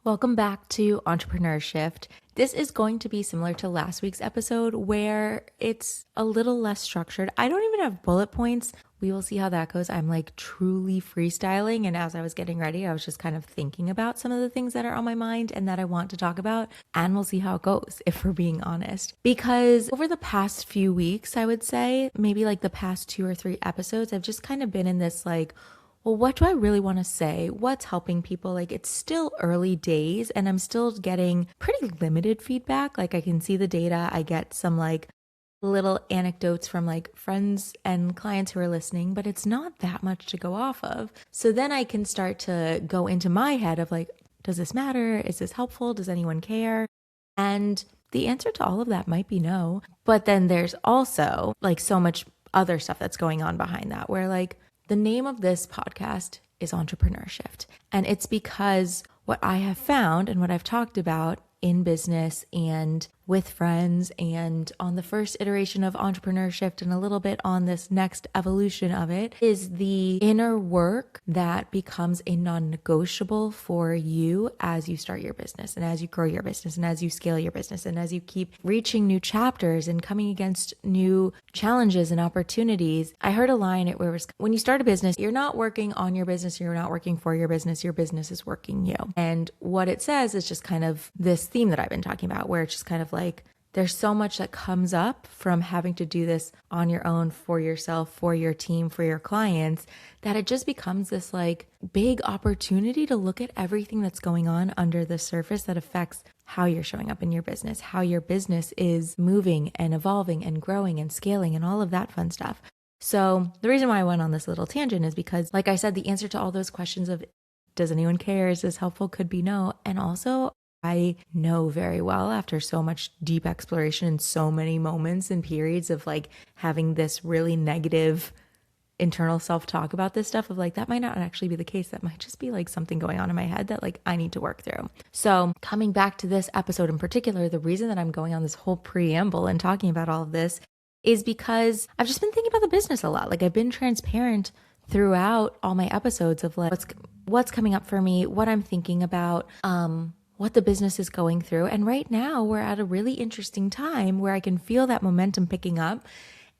Welcome back to Entrepreneurship. This is going to be similar to last week's episode where it's a little less structured. I don't even have bullet points. We will see how that goes. I'm like truly freestyling. And as I was getting ready, I was just kind of thinking about some of the things that are on my mind and that I want to talk about. And we'll see how it goes, if we're being honest. Because over the past few weeks, I would say, maybe like the past 2 or 3 episodes, I've just kind of been in this like, well, what do I really want to say? What's helping people? Like, it's still early days and I'm still getting pretty limited feedback. Like, I can see the data. I get some like little anecdotes from like friends and clients who are listening, but it's not that much to go off of. So then I can start to go into my head of like, does this matter? Is this helpful? Does anyone care? And the answer to all of that might be no. But then there's also like so much other stuff that's going on behind that where like, the name of this podcast is Entrepreneurship, and it's because what I have found and what I've talked about in business and with friends and on the first iteration of entrepreneurship and a little bit on this next evolution of it is the inner work that becomes a non-negotiable for you as you start your business and as you grow your business and as you scale your business and as you keep reaching new chapters and coming against new challenges and opportunities. I heard a line where it was, when you start a business, you're not working on your business, you're not working for your business is working you. And what it says is just kind of this theme that I've been talking about where it's just kind of like there's so much that comes up from having to do this on your own, for yourself, for your team, for your clients, that it just becomes this like big opportunity to look at everything that's going on under the surface that affects how you're showing up in your business, how your business is moving and evolving and growing and scaling and all of that fun stuff. So the reason why I went on this little tangent is because, like I said, the answer to all those questions of does anyone care? Is this helpful? Could be no. And also, I know very well after so much deep exploration and so many moments and periods of like having this really negative internal self-talk about this stuff of like, that might not actually be the case. That might just be like something going on in my head that like I need to work through. So coming back to this episode in particular, the reason that I'm going on this whole preamble and talking about all of this is because I've just been thinking about the business a lot. Like I've been transparent throughout all my episodes of like what's coming up for me, what I'm thinking about, what the business is going through. And right now we're at a really interesting time where I can feel that momentum picking up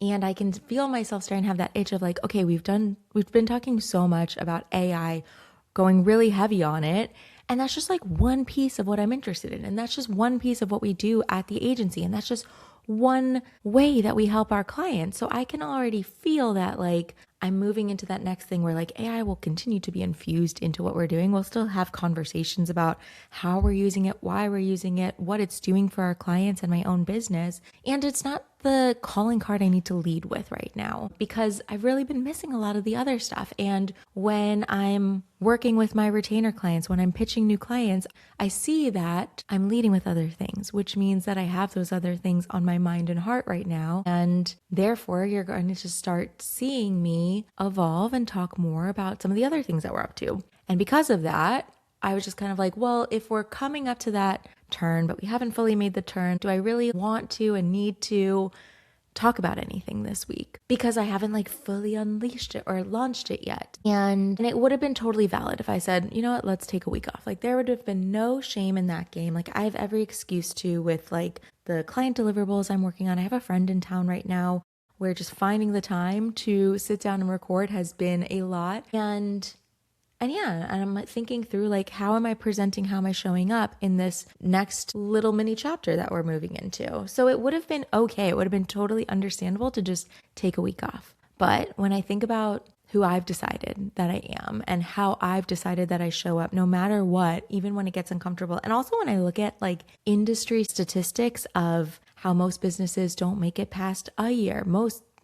and I can feel myself starting to have that itch of like, okay, we've been talking so much about AI, going really heavy on it. And that's just like one piece of what I'm interested in. And that's just one piece of what we do at the agency. And that's just one way that we help our clients. So I can already feel that like I'm moving into that next thing where like AI will continue to be infused into what we're doing. We'll still have conversations about how we're using it, why we're using it, what it's doing for our clients and my own business. And it's not the calling card I need to lead with right now because I've really been missing a lot of the other stuff. And when I'm working with my retainer clients, when I'm pitching new clients, I see that I'm leading with other things, which means that I have those other things on my mind and heart right now. And therefore, you're going to just start seeing me evolve and talk more about some of the other things that we're up to. And because of that, I was just kind of like, well, if we're coming up to that turn, but we haven't fully made the turn, do I really want to and need to talk about anything this week? Because I haven't like fully unleashed it or launched it yet. And it would have been totally valid if I said, you know what, let's take a week off. Like there would have been no shame in that game. Like I have every excuse to with like the client deliverables I'm working on. I have a friend in town right now where just finding the time to sit down and record has been a lot. And I'm thinking through like, how am I presenting? How am I showing up in this next little mini chapter that we're moving into? So it would have been okay. It would have been totally understandable to just take a week off. But when I think about who I've decided that I am and how I've decided that I show up no matter what, even when it gets uncomfortable. And also when I look at like industry statistics of how most businesses don't make it past a year,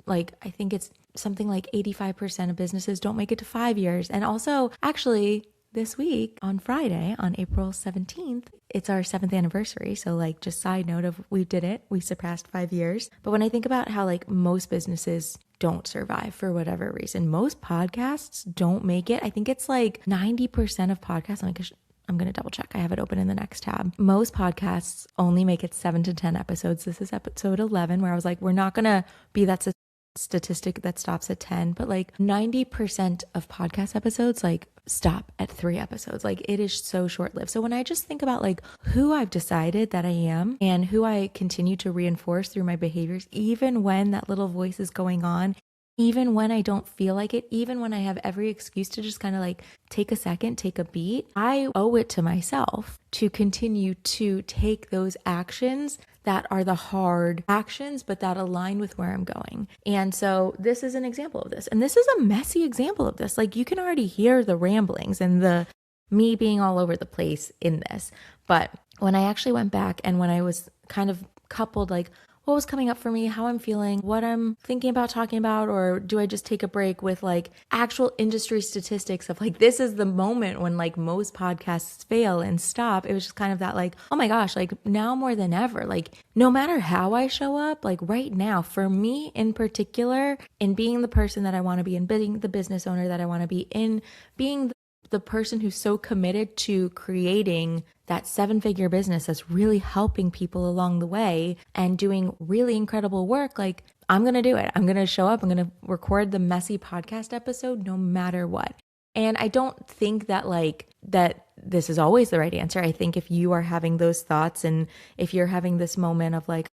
I think it's something like 85% of businesses don't make it to 5 years. And also, actually, this week on Friday, on April 17th, it's our 7th anniversary. So like just side note of we did it, we surpassed 5 years. But when I think about how like most businesses don't survive for whatever reason, most podcasts don't make it. I think it's like 90% of podcasts, I'm going to double check. I have it open in the next tab. Most podcasts only make it 7 to 10 episodes. This is episode 11 where I was like, we're not going to be that statistic that stops at 10, but like 90% of podcast episodes like stop at 3 episodes. Like it is so short-lived. So when I just think about like who I've decided that I am and who I continue to reinforce through my behaviors, even when that little voice is going on, even when I don't feel like it, even when I have every excuse to just kind of like take a second, take a beat, I owe it to myself to continue to take those actions that are the hard actions, but that align with where I'm going. And so this is an example of this. And this is a messy example of this. Like you can already hear the ramblings and the me being all over the place in this. But when I actually went back and when I was kind of coupled like what was coming up for me, how I'm feeling, what I'm thinking about talking about, or do I just take a break with like actual industry statistics of like, this is the moment when like most podcasts fail and stop. It was just kind of that like, oh my gosh, like now more than ever, like no matter how I show up, like right now for me in particular, in being the person that I want to be, in being the business owner that I want to be, in being the person who's so committed to creating that 7-figure business that's really helping people along the way and doing really incredible work, like I'm going to do it. I'm going to show up. I'm going to record the messy podcast episode no matter what. And I don't think that like that this is always the right answer. I think if you are having those thoughts and if you're having this moment of like,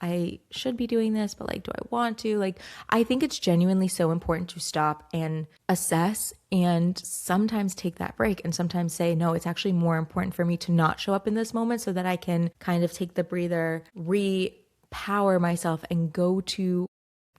I should be doing this, but like, do I want to? Like, I think it's genuinely so important to stop and assess and sometimes take that break and sometimes say, no, it's actually more important for me to not show up in this moment so that I can kind of take the breather, re-power myself and go to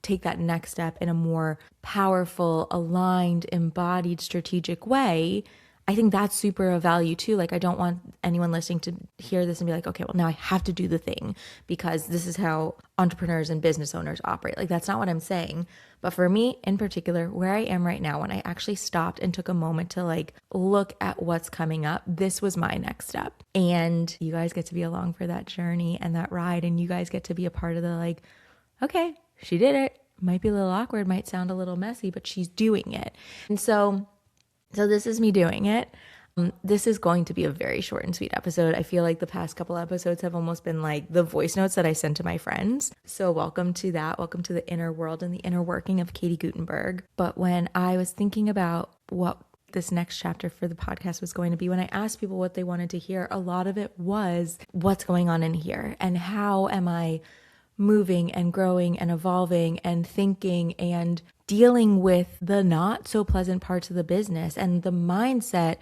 take that next step in a more powerful, aligned, embodied, strategic way. I think that's super of value too. Like I don't want anyone listening to hear this and be like, okay, well now I have to do the thing because this is how entrepreneurs and business owners operate. Like that's not what I'm saying. But for me in particular, where I am right now, when I actually stopped and took a moment to like look at what's coming up, this was my next step. And you guys get to be along for that journey and that ride. And you guys get to be a part of the like, okay, she did it. Might be a little awkward, might sound a little messy, but she's doing it. And so this is me doing it. This is going to be a very short and sweet episode. I feel like the past couple episodes have almost been like the voice notes that I send to my friends. So welcome to that. Welcome to the inner world and the inner working of Katie Gutenberg. But when I was thinking about what this next chapter for the podcast was going to be, when I asked people what they wanted to hear, a lot of it was what's going on in here and how am I moving and growing and evolving and thinking and dealing with the not so pleasant parts of the business and the mindset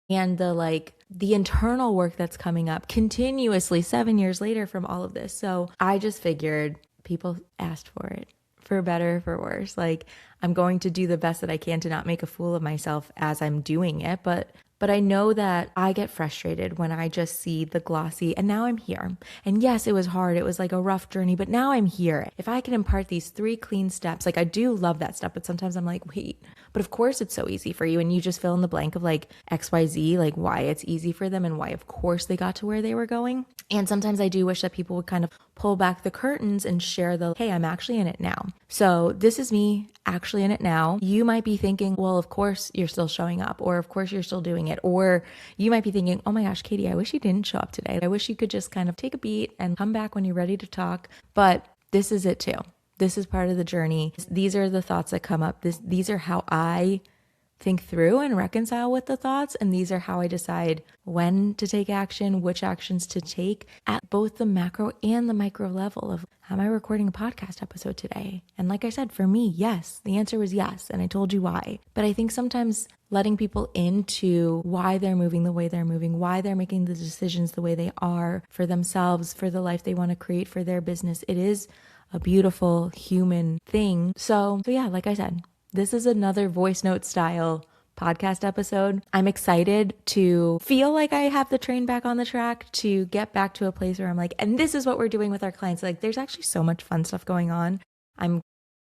and the internal work that's coming up continuously 7 years later from all of this. So I just figured people asked for it, for better, for worse. Like I'm going to do the best that I can to not make a fool of myself as I'm doing it, but I know that I get frustrated when I just see the glossy, and now I'm here. And yes, it was hard. It was like a rough journey, but now I'm here. If I can impart these 3 clean steps, like I do love that stuff, but sometimes I'm like, wait, but of course it's so easy for you. And you just fill in the blank of like XYZ, like why it's easy for them and why of course they got to where they were going. And sometimes I do wish that people would kind of pull back the curtains and share the, hey, I'm actually in it now. So this is me actually in it now. You might be thinking, well, of course you're still showing up, or of course you're still doing it. Or you might be thinking, oh my gosh, Katie, I wish you didn't show up today. I wish you could just kind of take a beat and come back when you're ready to talk. But this is it too. This is part of the journey. These are the thoughts that come up. These are how I think through and reconcile with the thoughts. And these are how I decide when to take action, which actions to take at both the macro and the micro level of, am I recording a podcast episode today? And like I said, for me, yes, the answer was yes. And I told you why. But I think sometimes letting people into why they're moving the way they're moving, why they're making the decisions the way they are for themselves, for the life they want to create for their business, it is a beautiful human thing. So yeah, like I said, this is another voice note style podcast episode. I'm excited to feel like I have the train back on the track, to get back to a place where I'm like, and this is what we're doing with our clients. Like there's actually so much fun stuff going on. I'm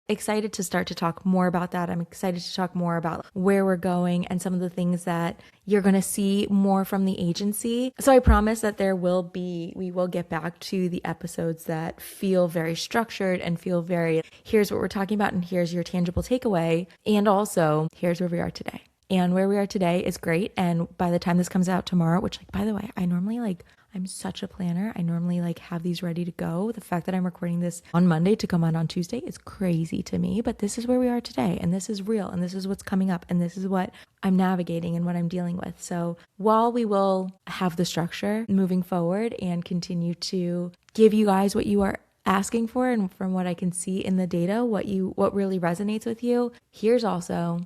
excited to start to talk more about that. I'm excited to talk more about where we're going and some of the things that you're going to see more from the agency. So I promise that we will get back to the episodes that feel very structured and feel very, here's what we're talking about and here's your tangible takeaway. And also here's where we are today. And where we are today is great. And by the time this comes out tomorrow, which like, by the way, I normally I'm such a planner. I normally have these ready to go. The fact that I'm recording this on Monday to come out on Tuesday is crazy to me, but this is where we are today. And this is real. And this is what's coming up. And this is what I'm navigating and what I'm dealing with. So while we will have the structure moving forward and continue to give you guys what you are asking for, and from what I can see in the data, what really resonates with you, here's also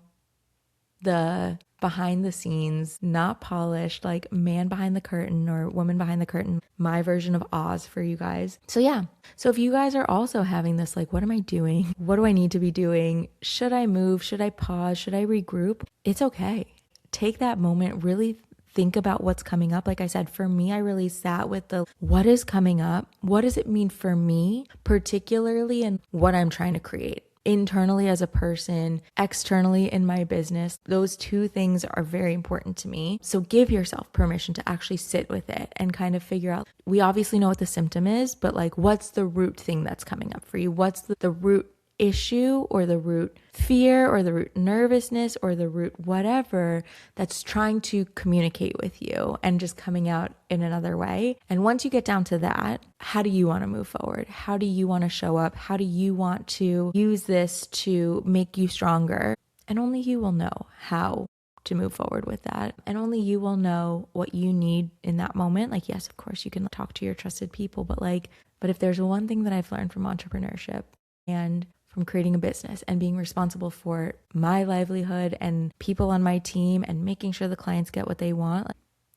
the behind the scenes, not polished, like man behind the curtain or woman behind the curtain, my version of Oz for you guys. So yeah. So if you guys are also having this, like, what am I doing? What do I need to be doing? Should I move? Should I pause? Should I regroup? It's okay. Take that moment, really think about what's coming up. Like I said, for me, I really sat with what is coming up? What does it mean for me, particularly in what I'm trying to create? Internally as a person, externally in my business, those two things are very important to me. So give yourself permission to actually sit with it and kind of figure out, we obviously know what the symptom is, but like, what's the root thing that's coming up for you? What's the root issue or the root fear or the root nervousness or the root whatever that's trying to communicate with you and just coming out in another way? And once you get down to that, how do you want to move forward? How do you want to show up? How do you want to use this to make you stronger? And only you will know how to move forward with that. And only you will know what you need in that moment. Like, yes, of course you can talk to your trusted people, but if there's one thing that I've learned from entrepreneurship and from creating a business and being responsible for my livelihood and people on my team and making sure the clients get what they want,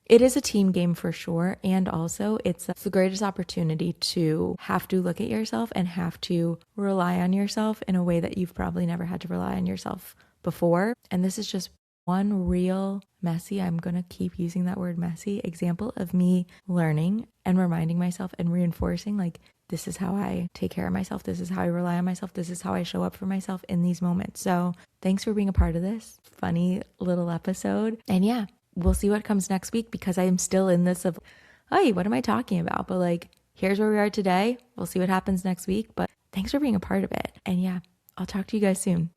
it is a team game for sure. And also it's the greatest opportunity to have to look at yourself and have to rely on yourself in a way that you've probably never had to rely on yourself before. And this is just one real messy, I'm going to keep using that word messy, example of me learning and reminding myself and reinforcing, like, this is how I take care of myself. This is how I rely on myself. This is how I show up for myself in these moments. So thanks for being a part of this funny little episode. And yeah, we'll see what comes next week, because I am still in this of, hey, what am I talking about? But like, here's where we are today. We'll see what happens next week. But thanks for being a part of it. And yeah, I'll talk to you guys soon.